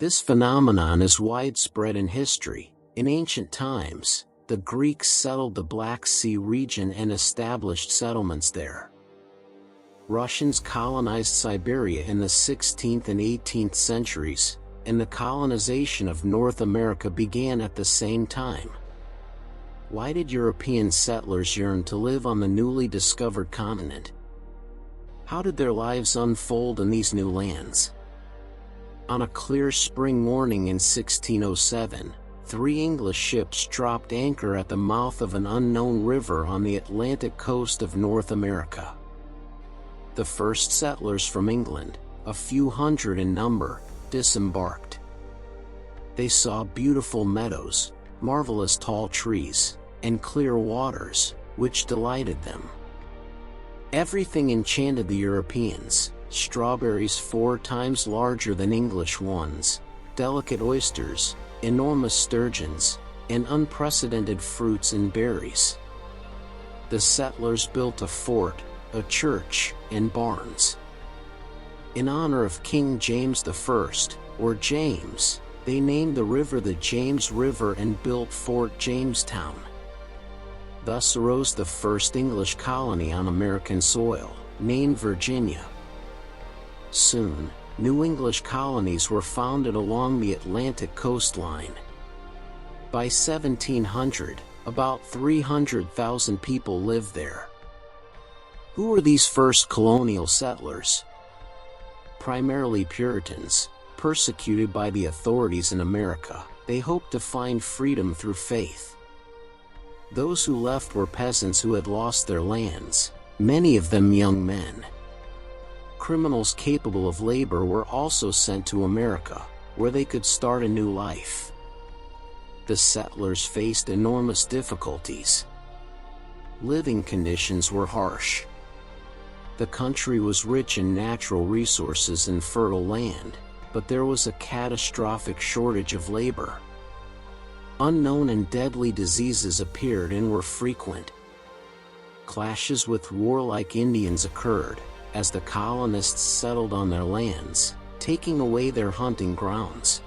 This phenomenon is widespread in history. In ancient times, the Greeks settled the Black Sea region and established settlements there. Russians colonized Siberia in the 16th and 18th centuries, and the colonization of North America began at the same time. Why did European settlers yearn to live on the newly discovered continent? How did their lives unfold in these new lands? On a clear spring morning in 1607, 3 English ships dropped anchor at the mouth of an unknown river on the Atlantic coast of North America. The first settlers from England, a few hundred in number, disembarked. They saw beautiful meadows, marvelous tall trees, and clear waters, which delighted them. Everything enchanted the Europeans: strawberries 4 times larger than English ones, delicate oysters, enormous sturgeons, and unprecedented fruits and berries. The settlers built a fort, a church, and barns. In honor of King James I, or James, they named the river the James River and built Fort Jamestown. Thus arose the first English colony on American soil, named Virginia. Soon, new English colonies were founded along the Atlantic coastline. By 1700, about 300,000 people lived there. Who were these first colonial settlers? Primarily Puritans, persecuted by the authorities in America. They hoped to find freedom through faith. Those who left were peasants who had lost their lands, many of them young men. Criminals capable of labor were also sent to America, where they could start a new life. The settlers faced enormous difficulties. Living conditions were harsh. The country was rich in natural resources and fertile land, but there was a catastrophic shortage of labor. Unknown and deadly diseases appeared and were frequent. Clashes with warlike Indians occurred, as the colonists settled on their lands, taking away their hunting grounds.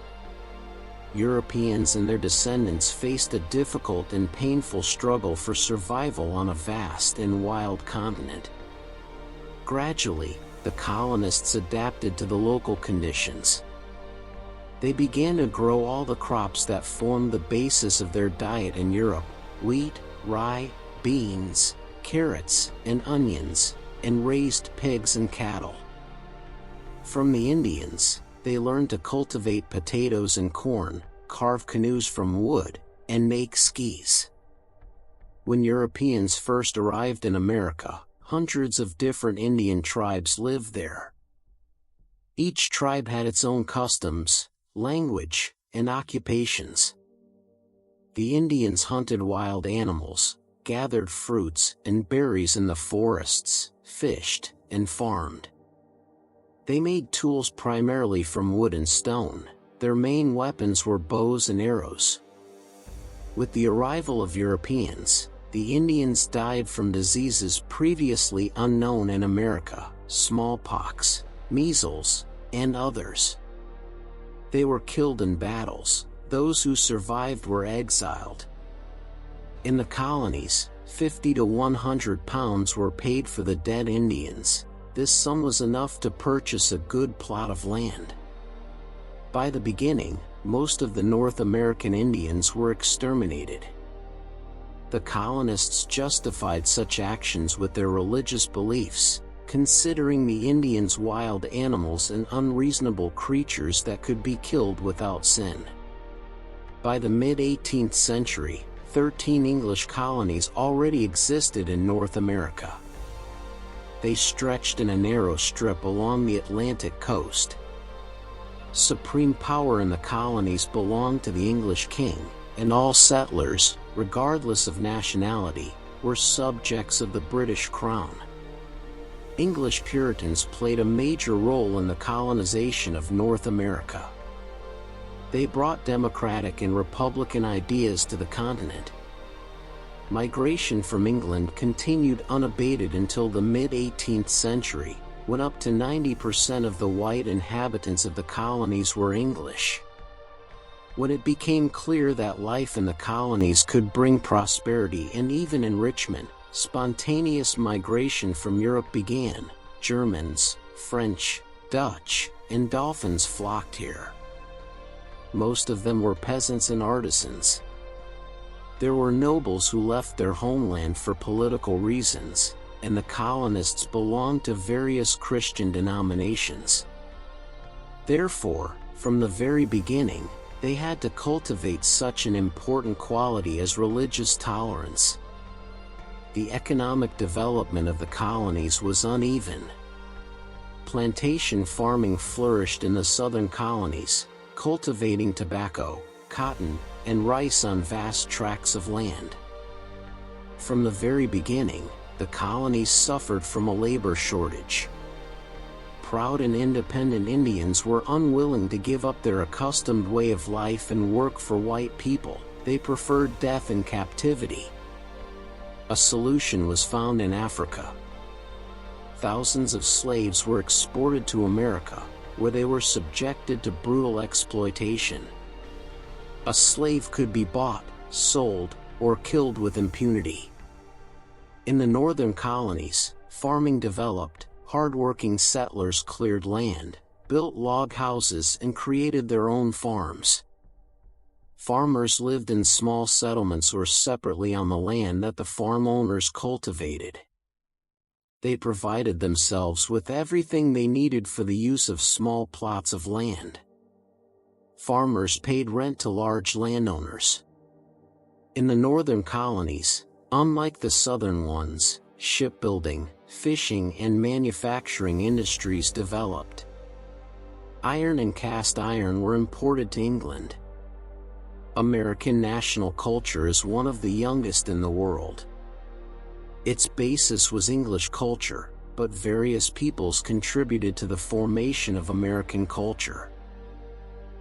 Europeans and their descendants faced a difficult and painful struggle for survival on a vast and wild continent. Gradually, the colonists adapted to the local conditions. They began to grow all the crops that formed the basis of their diet in Europe: wheat, rye, beans, carrots, and onions, and raised pigs and cattle. From the Indians, they learned to cultivate potatoes and corn, carve canoes from wood, and make skis. When Europeans first arrived in America, hundreds of different Indian tribes lived there. Each tribe had its own customs, language, and occupations. The Indians hunted wild animals, gathered fruits and berries in the forests, fished, and farmed. They made tools primarily from wood and stone. Their main weapons were bows and arrows. With the arrival of Europeans, the Indians died from diseases previously unknown in America: smallpox, measles, and others. They were killed in battles. Those who survived were exiled. In the colonies, 50 to 100 pounds were paid for the dead Indians. This sum was enough to purchase a good plot of land. By the beginning, most of the North American Indians were exterminated. The colonists justified such actions with their religious beliefs, considering the Indians wild animals and unreasonable creatures that could be killed without sin. By the mid-18th century, 13 English colonies already existed in North America. They stretched in a narrow strip along the Atlantic coast. Supreme power in the colonies belonged to the English king, and all settlers, regardless of nationality, were subjects of the British Crown. English Puritans played a major role in the colonization of North America. They brought democratic and republican ideas to the continent. Migration from England continued unabated until the mid-18th century, when up to 90% of the white inhabitants of the colonies were English. When it became clear that life in the colonies could bring prosperity and even enrichment, spontaneous migration from Europe began. Germans, French, Dutch, and Dolphins flocked here. Most of them were peasants and artisans. There were nobles who left their homeland for political reasons, and the colonists belonged to various Christian denominations. Therefore, from the very beginning, they had to cultivate such an important quality as religious tolerance. The economic development of the colonies was uneven. Plantation farming flourished in the southern colonies, cultivating tobacco, cotton, and rice on vast tracts of land. From the very beginning, the colonies suffered from a labor shortage. Proud and independent Indians were unwilling to give up their accustomed way of life and work for white people. They preferred death and captivity. A solution was found in Africa. Thousands of slaves were exported to America, where they were subjected to brutal exploitation. A slave could be bought, sold, or killed with impunity. In the northern colonies, farming developed. Hard-working settlers cleared land, built log houses, and created their own farms. Farmers lived in small settlements or separately on the land that the farm owners cultivated. They provided themselves with everything they needed for the use of small plots of land. Farmers paid rent to large landowners. In the northern colonies, unlike the southern ones, shipbuilding, fishing, and manufacturing industries developed. Iron and cast iron were imported to England. American national culture is one of the youngest in the world. Its basis was English culture, but various peoples contributed to the formation of American culture.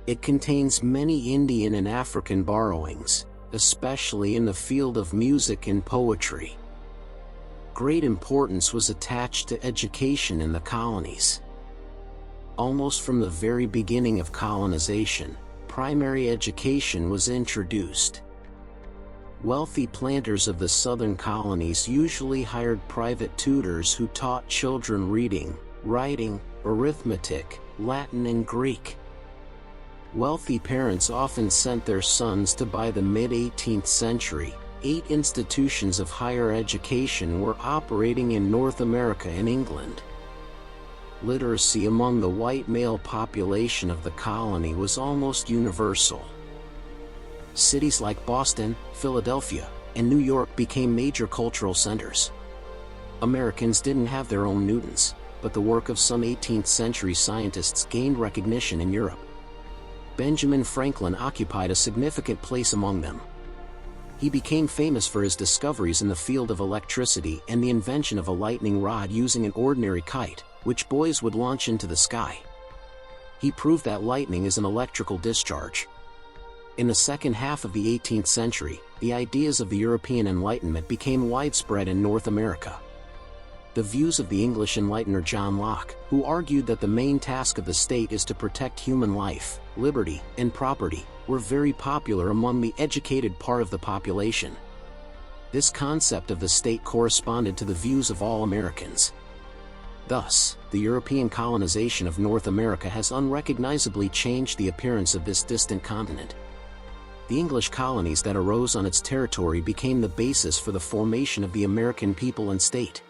It contains many Indian and African borrowings, especially in the field of music and poetry. Great importance was attached to education in the colonies. Almost from the very beginning of colonization, primary education was introduced. Wealthy planters of the southern colonies usually hired private tutors who taught children reading, writing, arithmetic, Latin, and Greek. Wealthy parents often sent their sons to by the mid-18th century. 8 institutions of higher education were operating in North America and England. Literacy among the white male population of the colony was almost universal. Cities like Boston, Philadelphia, and New York became major cultural centers. Americans didn't have their own Newtons, but the work of some 18th century scientists gained recognition in Europe. Benjamin Franklin occupied a significant place among them. He became famous for his discoveries in the field of electricity and the invention of a lightning rod using an ordinary kite, which boys would launch into the sky. He proved that lightning is an electrical discharge. In the second half of the 18th century, the ideas of the European Enlightenment became widespread in North America. The views of the English enlightener John Locke, who argued that the main task of the state is to protect human life, liberty, and property, were very popular among the educated part of the population. This concept of the state corresponded to the views of all Americans. Thus, the European colonization of North America has unrecognizably changed the appearance of this distant continent. The English colonies that arose on its territory became the basis for the formation of the American people and state.